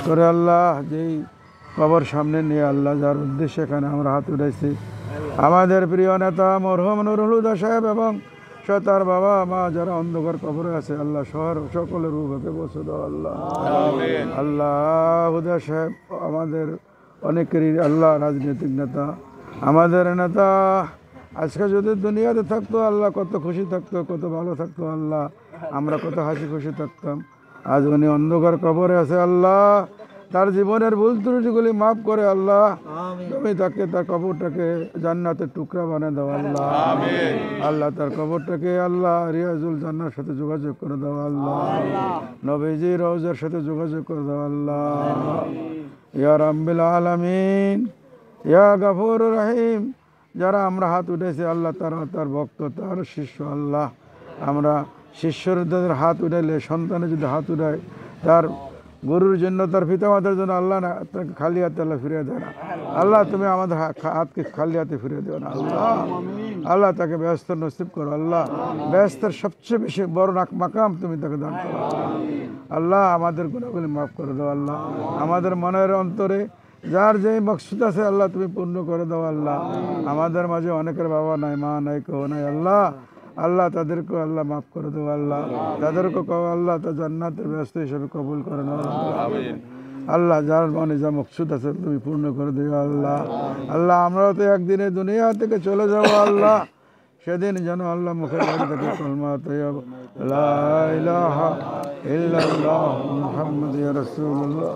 করে আল্লাহ যেই কবর সামনে নিয়ে আল্লাহ যার উদ্দেশ্যে এখানে আমরা হাত উঠাইছি, আমাদের প্রিয় নেতা মরহুম নুরুল হুদা সাহেব এবং তার বাবা মা যারা অন্ধকার কবরে আছে, আল্লাহ শহর সকলের রূপকে বসে দাও আল্লাহ। আল্লাহ হুদা সাহেব আমাদের অনেকেরই আল্লাহ রাজনৈতিক নেতা, আমাদের নেতা। আজকে যদি দুনিয়াতে থাকতো আল্লাহ কত খুশি থাকতো, কত ভালো থাকতো আল্লাহ, আমরা কত হাসি খুশি থাকতাম। আজ উনি অন্ধকার কবরে আছে আল্লাহ, তার জীবনের ভুল ত্রুটিগুলি মাফ করে আল্লাহ, তুমি তাকে তার কবরটাকে জান্নাতের টুকরা বানিয়ে দাও আল্লাহ। আল্লাহ তার কবরটাকে আল্লাহ রিয়াজুল জান্নার সাথে যোগাযোগ করে দাও আল্লাহ, নবীজি রওজার সাথে যোগাযোগ করে দাও আল্লাহ। ইয়া রাব্বিল আলামিন, ইয়া গফুর রহিম। যারা আমরা হাত উঠেছি আল্লাহ তারা তার ভক্ত, তার শিষ্য আল্লাহ। আমরা শিষ্যদের হাত উঠাইলে, সন্তানে যদি হাত উঠায় তার গরুর জন্য, তার পিতামাতার জন্য আল্লাহ না তাকে খালি হাতে আল্লাহ ফিরিয়ে দেয় না আল্লাহ। তুমি আমাদের হাতকে খালি হাতে ফিরিয়ে দেও না আল্লাহ। আল্লাহ তাকে ব্যস্ত নসিব করো আল্লাহ, ব্যস্তের সবচেয়ে বেশি বড় মাকাম তুমি তাকে দান করো আল্লাহ। আমাদের গুণাগুলি মাফ করে দাও আল্লাহ। আমাদের মনের অন্তরে যার যেই মকসুদ আছে আল্লাহ তুমি পূর্ণ করে দাও আল্লাহ। আমাদের মাঝে অনেকের বাবা নাই, মা নাই, কেউ নাই আল্লাহ। আল্লাহ তাদেরকে আল্লাহ মাফ করে দেবো আল্লাহ, তাদেরকে আল্লাহ তো জান্নাতের ব্যস্ত হিসেবে কবুল করে নাও আল্লাহ। যার মনে যা মকসুদ আছে তুমি পূর্ণ করে দিও আল্লাহ। আল্লাহ আমরাও তো একদিনে দুনিয়া থেকে চলে যাবো আল্লাহ, সেদিন যেন আল্লাহ মুখে বাড়ি থেকে কলমা তৈয়ব লা ইলাহা ইল্লাল্লাহ মুহাম্মাদুর রাসূলুল্লাহ।